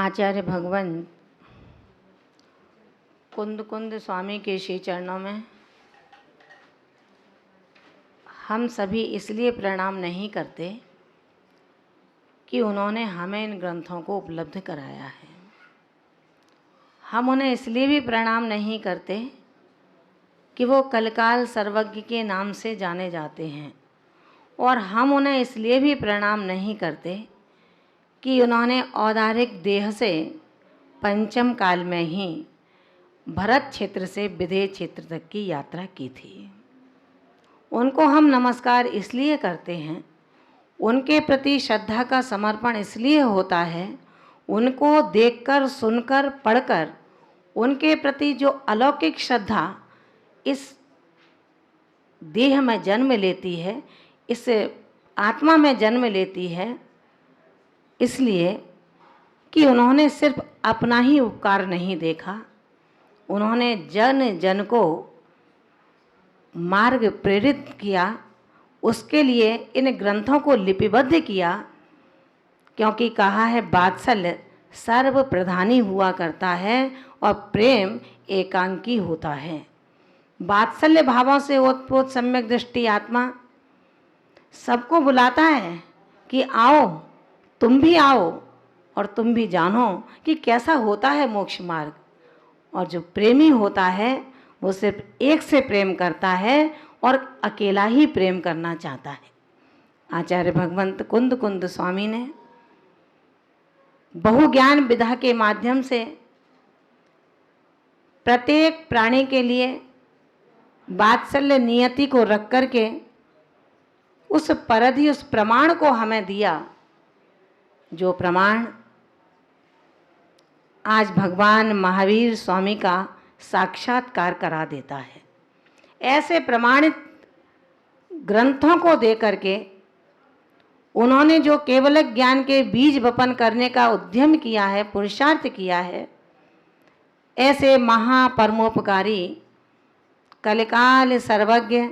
आचार्य भगवान कुंद कुंद स्वामी के श्री चरणों में हम सभी इसलिए प्रणाम नहीं करते कि उन्होंने हमें इन ग्रंथों को उपलब्ध कराया है। हम उन्हें इसलिए भी प्रणाम नहीं करते कि वो कलकाल सर्वज्ञ के नाम से जाने जाते हैं, और हम उन्हें इसलिए भी प्रणाम नहीं करते कि उन्होंने औदारिक देह से पंचम काल में ही भरत क्षेत्र से विदेह क्षेत्र तक की यात्रा की थी। उनको हम नमस्कार इसलिए करते हैं, उनके प्रति श्रद्धा का समर्पण इसलिए होता है, उनको देखकर सुनकर पढ़कर उनके प्रति जो अलौकिक श्रद्धा इस देह में जन्म लेती है, इस आत्मा में जन्म लेती है, इसलिए कि उन्होंने सिर्फ अपना ही उपकार नहीं देखा, उन्होंने जन जन को मार्ग प्रेरित किया। उसके लिए इन ग्रंथों को लिपिबद्ध किया, क्योंकि कहा है वात्सल्य सर्व प्रधानी हुआ करता है और प्रेम एकांकी होता है। वात्सल्य भावों से ओतप्रोत सम्यक दृष्टि आत्मा सबको बुलाता है कि आओ, तुम भी आओ और तुम भी जानो कि कैसा होता है मोक्ष मार्ग। और जो प्रेमी होता है वो सिर्फ एक से प्रेम करता है और अकेला ही प्रेम करना चाहता है। आचार्य भगवंत कुंद कुंद स्वामी ने बहुज्ञान विधा के माध्यम से प्रत्येक प्राणी के लिए वात्सल्य नियति को रख करके उस परधि, उस प्रमाण को हमें दिया, जो प्रमाण आज भगवान महावीर स्वामी का साक्षात्कार करा देता है। ऐसे प्रमाणित ग्रंथों को दे करके उन्होंने जो केवल ज्ञान के बीज वपन करने का उद्यम किया है, पुरुषार्थ किया है, ऐसे महापरमोपकारी कलिकाल सर्वज्ञ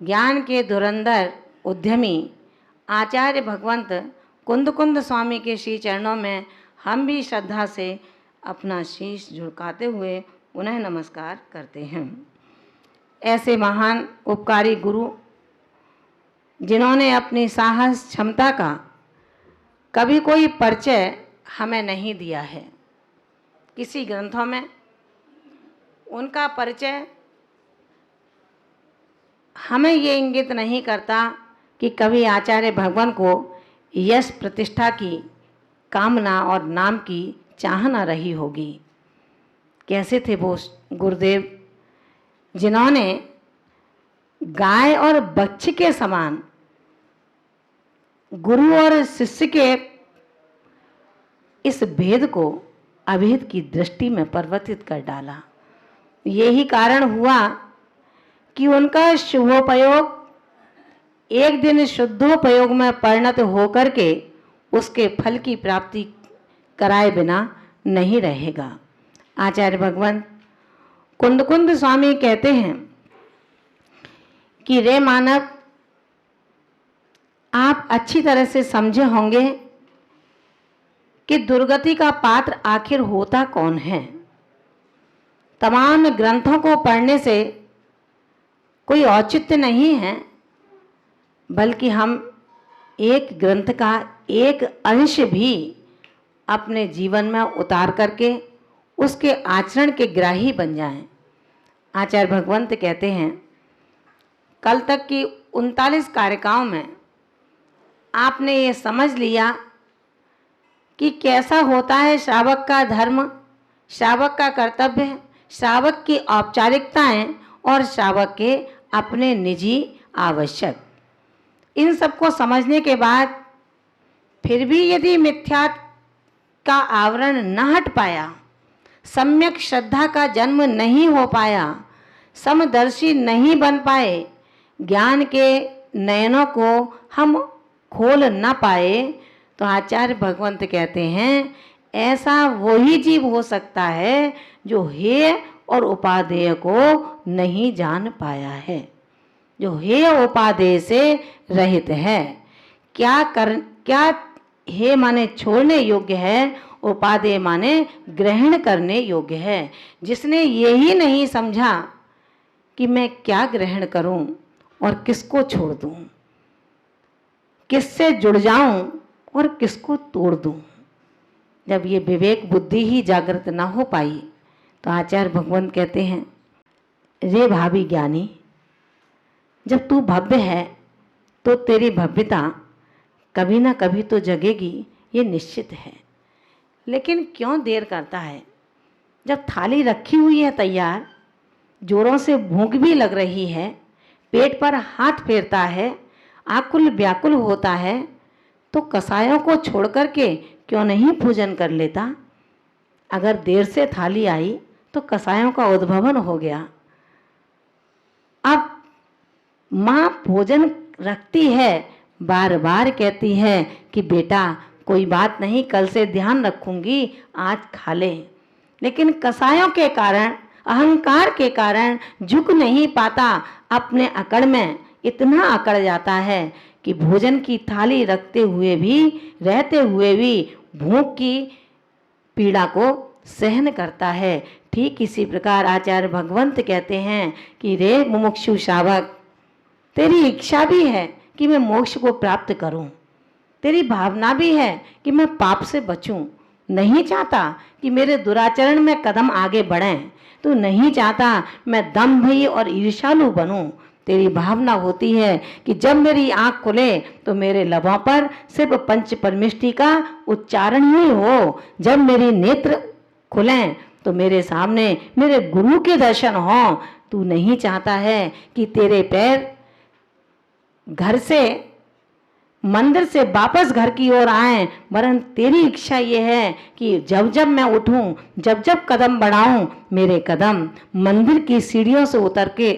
ज्ञान के धुरंधर उद्यमी आचार्य भगवंत कुंद कुंद स्वामी के श्री चरणों में हम भी श्रद्धा से अपना शीश झुकाते हुए उन्हें नमस्कार करते हैं। ऐसे महान उपकारी गुरु जिन्होंने अपनी साहस क्षमता का कभी कोई परिचय हमें नहीं दिया है, किसी ग्रंथों में उनका परिचय हमें ये इंगित नहीं करता कि कभी आचार्य भगवान को यश प्रतिष्ठा की कामना और नाम की चाहना रही होगी। कैसे थे वो गुरुदेव जिन्होंने गाय और बच्चे के समान गुरु और शिष्य के इस भेद को अभेद की दृष्टि में परिवर्तित कर डाला। यही कारण हुआ कि उनका शुभोपयोग एक दिन शुद्धोपयोग में परिणत होकर के उसके फल की प्राप्ति कराए बिना नहीं रहेगा। आचार्य भगवान कुंद कुंद स्वामी कहते हैं कि रे मानव, आप अच्छी तरह से समझे होंगे कि दुर्गति का पात्र आखिर होता कौन है। तमाम ग्रंथों को पढ़ने से कोई औचित्य नहीं है, बल्कि हम एक ग्रंथ का एक अंश भी अपने जीवन में उतार करके उसके आचरण के ग्राही बन जाएं। आचार्य भगवंत कहते हैं, कल तक की 39 कारिकाओं में आपने ये समझ लिया कि कैसा होता है श्रावक का धर्म, श्रावक का कर्तव्य, श्रावक की औपचारिकताएं और श्रावक के अपने निजी आवश्यक। इन सबको समझने के बाद फिर भी यदि मिथ्या का आवरण न हट पाया, सम्यक श्रद्धा का जन्म नहीं हो पाया, समदर्शी नहीं बन पाए, ज्ञान के नयनों को हम खोल न पाए, तो आचार्य भगवंत कहते हैं ऐसा वही जीव हो सकता है जो हेय और उपादेय को नहीं जान पाया है, जो हेय उपादेय से रहित है। क्या हेय माने छोड़ने योग्य है उपादेय माने ग्रहण करने योग्य है। जिसने यही नहीं समझा कि मैं क्या ग्रहण करूं और किसको छोड़ दूं, किससे जुड़ जाऊं और किसको तोड़ दूं, जब ये विवेक बुद्धि ही जागृत ना हो पाई तो आचार्य भगवंत कहते हैं, रे भावी ज्ञानी, जब तू भव्य है तो तेरी भव्यता कभी ना कभी तो जगेगी, ये निश्चित है। लेकिन क्यों देर करता है? जब थाली रखी हुई है तैयार, जोरों से भूख भी लग रही है, पेट पर हाथ फेरता है, आकुल व्याकुल होता है, तो कसायों को छोड़ करके क्यों नहीं भोजन कर लेता? अगर देर से थाली आई तो कसायों का उद्भवन हो गया। अब माँ भोजन रखती है, बार बार कहती है कि बेटा कोई बात नहीं, कल से ध्यान रखूंगी, आज खा ले। लेकिन कसायों के कारण, अहंकार के कारण झुक नहीं पाता, अपने अकड़ में इतना अकड़ जाता है कि भोजन की थाली रखते हुए भी, रहते हुए भी भूख की पीड़ा को सहन करता है। ठीक इसी प्रकार आचार्य भगवंत कहते हैं कि रे मुमुक्षु शावक, तेरी इच्छा भी है कि मैं मोक्ष को प्राप्त करूं, तेरी भावना भी है कि मैं पाप से बचूं, नहीं चाहता कि मेरे दुराचरण में कदम आगे बढ़ें, तू नहीं चाहता मैं दंभी और ईर्ष्यालु बनूं। तेरी भावना होती है कि जब मेरी आंख खुले तो मेरे लबों पर सिर्फ पंच परमिष्टि का उच्चारण ही हो, जब मेरी नेत्र खुलें तो मेरे सामने मेरे गुरु के दर्शन हों। तू नहीं चाहता है कि तेरे पैर घर से, मंदिर से वापस घर की ओर आए, वरन तेरी इच्छा ये है कि जब जब मैं उठूं, जब जब कदम बढ़ाऊं, मेरे कदम मंदिर की सीढ़ियों से उतर के,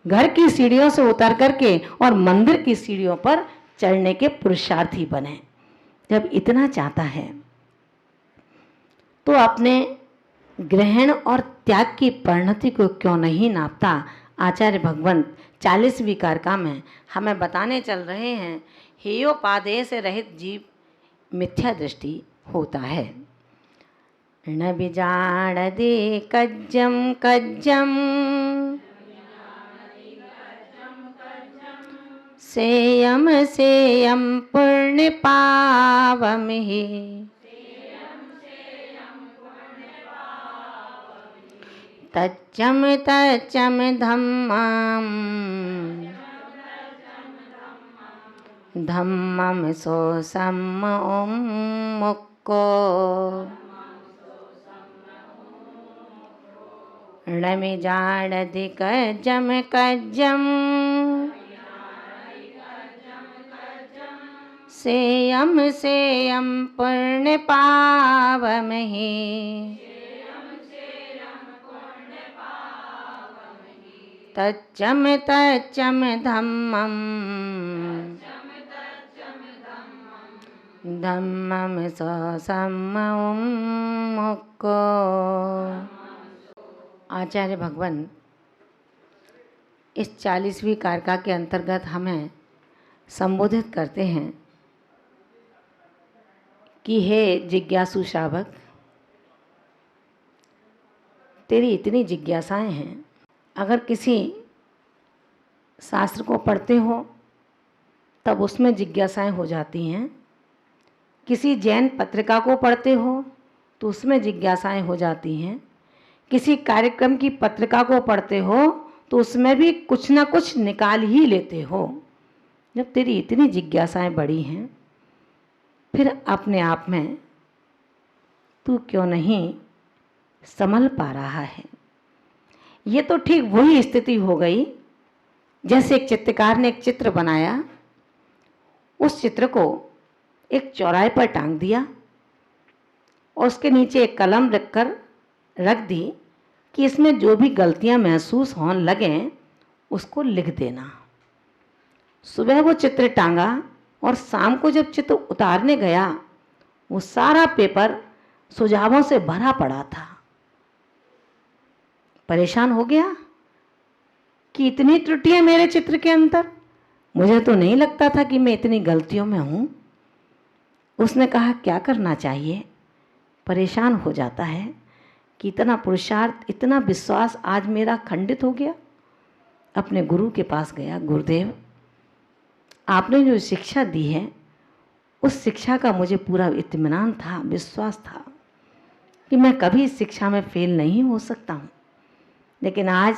घर की सीढ़ियों से उतर करके और मंदिर की सीढ़ियों पर चढ़ने के पुरुषार्थी बने। जब इतना चाहता है तो अपने ग्रहण और त्याग की परिणति को क्यों नहीं नापता? आचार्य भगवंत 40वीं कारिका में हमें बताने चल रहे हैं, हेयोपादेय से रहित जीव मिथ्या दृष्टि होता है। न बिजाड़ दे कज्जम कज्जम सेयम सेयम पुण्य पावमहि, तच्चम तच्चम धम्मम धम्मम सो सम्म मुक्को णमि जाड़धि कज्जम कज्जम सेयम सेयम पुण्य पावमहि, तच्चम तच्चम धम्मम धम्मम सो सम्म मुक्को। आचार्य भगवान इस 40वीं कारिका के अंतर्गत हमें संबोधित करते हैं कि हे जिज्ञासु शावक, तेरी इतनी जिज्ञासाएं हैं। अगर किसी शास्त्र को पढ़ते हो तब उसमें जिज्ञासाएं हो जाती हैं, किसी जैन पत्रिका को पढ़ते हो तो उसमें जिज्ञासाएं हो जाती हैं, किसी कार्यक्रम की पत्रिका को पढ़ते हो तो उसमें भी कुछ ना कुछ निकाल ही लेते हो। जब तेरी इतनी जिज्ञासाएं बड़ी हैं, फिर अपने आप में तू क्यों नहीं संभल पा रहा है? ये तो ठीक वही स्थिति हो गई जैसे एक चित्रकार ने एक चित्र बनाया, उस चित्र को एक चौराहे पर टांग दिया और उसके नीचे एक कलम रख दी कि इसमें जो भी गलतियां महसूस होने लगें उसको लिख देना। सुबह वो चित्र टांगा और शाम को जब चित्र उतारने गया, वो सारा पेपर सुझावों से भरा पड़ा था। परेशान हो गया कि इतनी त्रुटियां मेरे चित्र के अंदर, मुझे तो नहीं लगता था कि मैं इतनी गलतियों में हूं। उसने कहा क्या करना चाहिए? परेशान हो जाता है कि इतना पुरुषार्थ, इतना विश्वास आज मेरा खंडित हो गया। अपने गुरु के पास गया, गुरुदेव आपने जो शिक्षा दी है उस शिक्षा का मुझे पूरा इत्मीनान था, विश्वास था कि मैं कभी इस शिक्षा में फेल नहीं हो सकता हूँ। लेकिन आज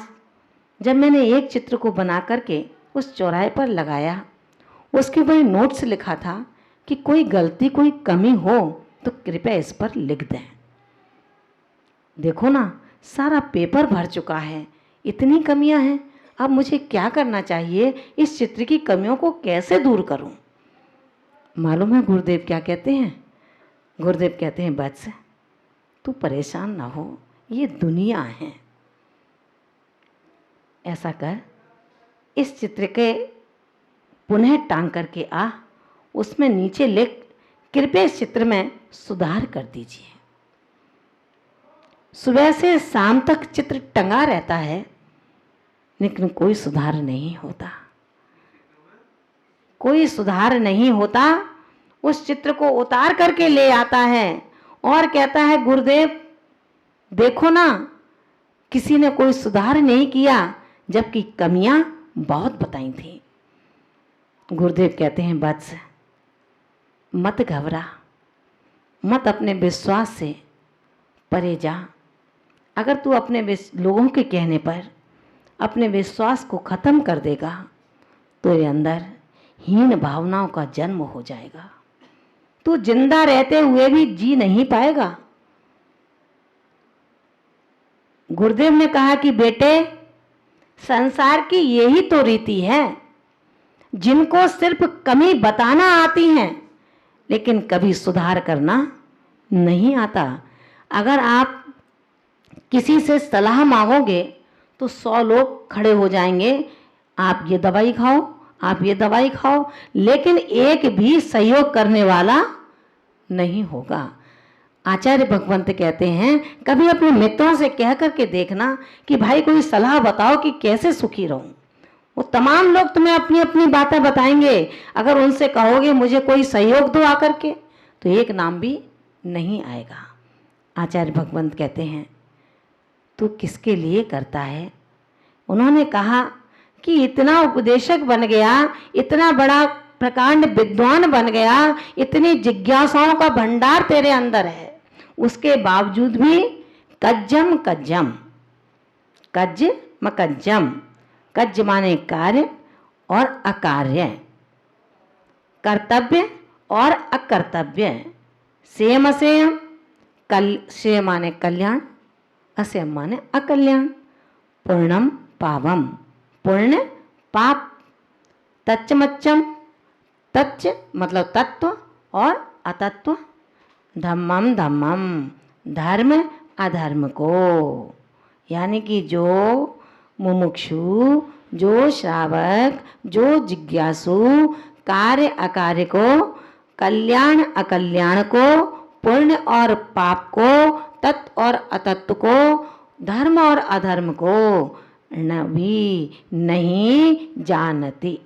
जब मैंने एक चित्र को बना करके उस चौराहे पर लगाया, उसके ऊपर नोट्स लिखा था कि कोई गलती, कोई कमी हो तो कृपया इस पर लिख दें। देखो ना, सारा पेपर भर चुका है, इतनी कमियां हैं। अब मुझे क्या करना चाहिए, इस चित्र की कमियों को कैसे दूर करूं? मालूम है गुरुदेव क्या कहते हैं? गुरुदेव कहते हैं, बस तू परेशान ना हो, ये दुनिया है। ऐसा कर, इस चित्र के पुनः टांग करके आ, उसमें नीचे लिख, कृपया इस चित्र में सुधार कर दीजिए। सुबह से शाम तक चित्र टंगा रहता है, लेकिन कोई सुधार नहीं होता, कोई सुधार नहीं होता। उस चित्र को उतार करके ले आता है और कहता है, गुरुदेव देखो ना, किसी ने कोई सुधार नहीं किया, जबकि कमियां बहुत बताई थी। गुरुदेव कहते हैं, बस मत घबरा, मत अपने विश्वास से परे जा। अगर तू अपने लोगों के कहने पर अपने विश्वास को खत्म कर देगा तो ये अंदर हीन भावनाओं का जन्म हो जाएगा। तू जिंदा रहते हुए भी जी नहीं पाएगा। गुरुदेव ने कहा कि बेटे, संसार की यही तो रीति है, जिनको सिर्फ कमी बताना आती है लेकिन कभी सुधार करना नहीं आता। अगर आप किसी से सलाह मांगोगे तो 100 लोग खड़े हो जाएंगे, आप ये दवाई खाओ, आप ये दवाई खाओ, लेकिन एक भी सहयोग करने वाला नहीं होगा। आचार्य भगवंत कहते हैं, कभी अपने मित्रों से कह करके देखना कि भाई कोई सलाह बताओ कि कैसे सुखी रहूं। वो तमाम लोग तुम्हें अपनी अपनी बातें बताएंगे। अगर उनसे कहोगे मुझे कोई सहयोग दो आकर के, तो एक नाम भी नहीं आएगा। आचार्य भगवंत कहते हैं, तू किसके लिए करता है? उन्होंने कहा कि इतना उपदेशक बन गया, इतना बड़ा प्रकांड विद्वान बन गया, इतनी जिज्ञासाओं का भंडार तेरे अंदर है, उसके बावजूद भी कज्जम कज्जम, कज्ज मकज्जम, कज्ज माने कार्य और अकार्य, कर्तव्य और अकर्तव्य, सेम असेम, सेम माने कल्याण, असेम माने अकल्याण, पूर्णम पावम, पुण्य पाप, तच्च मच्चम, तच्च मतलब तत्व और अतत्व, धम्मम धम्मम, धर्म अधर्म को। यानी कि जो मुमुक्षु, जो श्रावक, जो जिज्ञासु कार्य अकार्य को, कल्याण अकल्याण को, पुण्य और पाप को, तत्व और अतत्व को, धर्म और अधर्म को न भी नहीं जानती,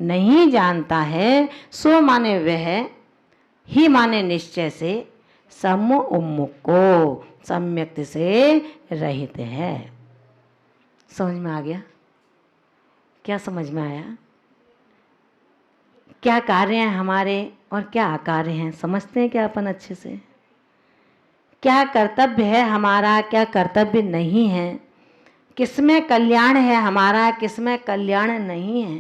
नहीं जानता है, सो माने वह, ही माने निश्चय से, सम्मो उन्मुख को, सम्यक से रहित है। समझ में आ गया? क्या समझ में आया? क्या कार्य हैं हमारे और क्या अकार्य हैं, समझते हैं क्या अपन अच्छे से? क्या कर्तव्य है हमारा, क्या कर्तव्य नहीं है, किसमें कल्याण है हमारा, किसमें कल्याण नहीं है,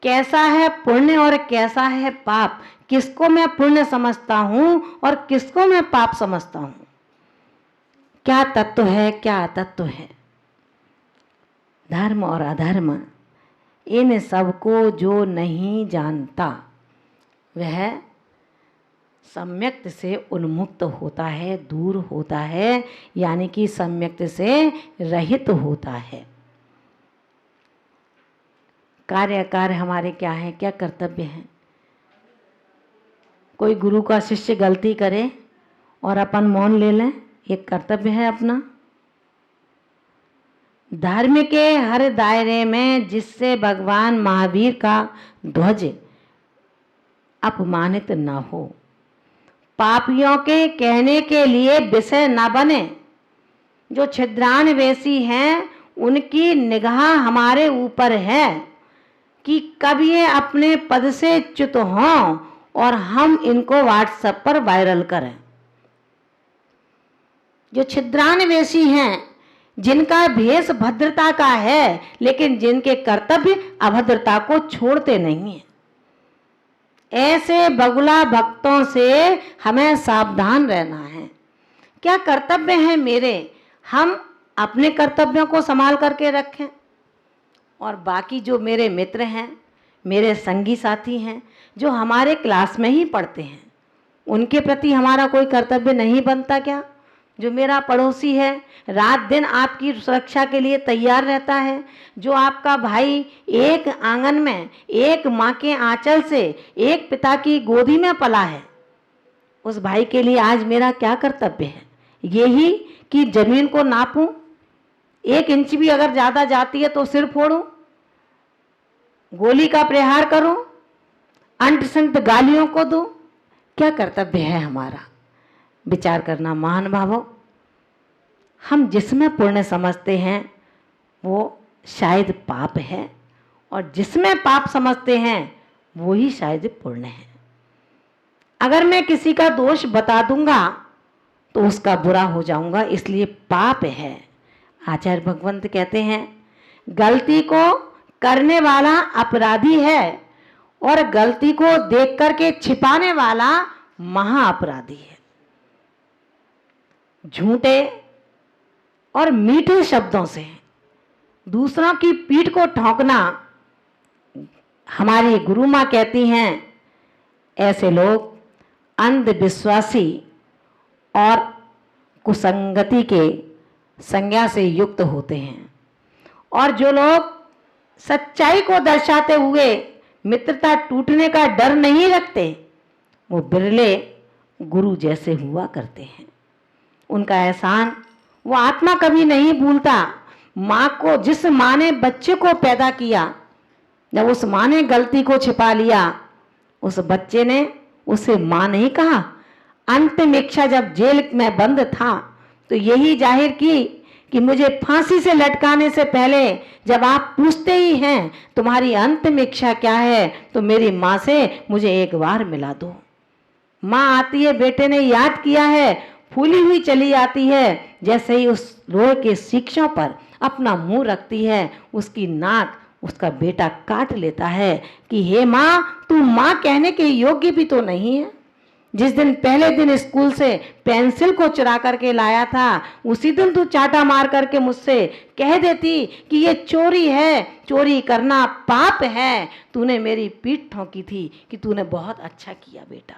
कैसा है पुण्य और कैसा है पाप, किसको मैं पुण्य समझता हूं और किसको मैं पाप समझता हूं, क्या तत्व है क्या अतत्व है, धर्म और अधर्म, इन सबको जो नहीं जानता वह सम्यक्त से उन्मुक्त होता है, दूर होता है, यानी कि सम्यक्त से रहित होता है। कार्य कार्य हमारे क्या है, क्या कर्तव्य है? कोई गुरु का शिष्य गलती करे और अपन मौन ले लें, ये कर्तव्य है अपना। धर्म के हर दायरे में जिससे भगवान महावीर का ध्वज अपमानित न हो, पापियों के कहने के लिए विषय न बने। जो छिद्रान्वेषी हैं उनकी निगाह हमारे ऊपर है कि कब ये अपने पद से च्युत हों और हम इनको व्हाट्सएप पर वायरल करें। जो छिद्रान्वेषी हैं, जिनका भेष भद्रता का है लेकिन जिनके कर्तव्य अभद्रता को छोड़ते नहीं हैं, ऐसे बगुला भक्तों से हमें सावधान रहना है। क्या कर्तव्य है मेरे, हम अपने कर्तव्यों को संभाल करके रखें और बाकी जो मेरे मित्र हैं, मेरे संगी साथी हैं, जो हमारे क्लास में ही पढ़ते हैं, उनके प्रति हमारा कोई कर्तव्य नहीं बनता क्या? जो मेरा पड़ोसी है, रात दिन आपकी सुरक्षा के लिए तैयार रहता है, जो आपका भाई एक आंगन में, एक माँ के आंचल से, एक पिता की गोदी में पला है, उस भाई के लिए आज मेरा क्या कर्तव्य है? यही कि जमीन को नापूं, 1 इंच भी अगर ज़्यादा जाती है तो सिर फोड़ूं, गोली का प्रहार करूं, अंट संत गालियों को दूं? क्या कर्तव्य है हमारा? विचार करना महानुभावों। हम जिसमें पुण्य समझते हैं वो शायद पाप है, और जिसमें पाप समझते हैं वो ही शायद पुण्य है। अगर मैं किसी का दोष बता दूंगा तो उसका बुरा हो जाऊंगा, इसलिए पाप है। आचार्य भगवंत कहते हैं, गलती को करने वाला अपराधी है और गलती को देख करके छिपाने वाला महाअपराधी है। झूठे और मीठे शब्दों से दूसरों की पीठ को ठोंकना, हमारी गुरु माँ कहती हैं, ऐसे लोग अंधविश्वासी और कुसंगति के संज्ञा से युक्त होते हैं। और जो लोग सच्चाई को दर्शाते हुए मित्रता टूटने का डर नहीं रखते, वो बिरले गुरु जैसे हुआ करते हैं। उनका एहसान वो आत्मा कभी नहीं भूलता। माँ को, जिस माँ ने बच्चे को पैदा किया, जब उस माँ ने गलती को छिपा लिया, उस बच्चे ने उसे माँ नहीं कहा। अंतिम इच्छा जब जेल में बंद था तो यही जाहिर की कि मुझे फांसी से लटकाने से पहले जब आप पूछते ही हैं तुम्हारी अंतिम इच्छा क्या है, तो मेरी माँ से मुझे एक बार मिला दो। माँ आती है, बेटे ने याद किया है, फूली हुई चली आती है, जैसे ही उस लोहे के शिक्षों पर अपना मुंह रखती है, उसकी नाक उसका बेटा काट लेता है कि हे माँ, तू माँ कहने के योग्य भी तो नहीं है। जिस दिन पहले दिन स्कूल से पेंसिल को चुरा करके लाया था, उसी दिन तू चाटा मार करके मुझसे कह देती कि ये चोरी है, चोरी करना पाप है। तूने मेरी पीठ ठोकी थी कि तूने बहुत अच्छा किया बेटा।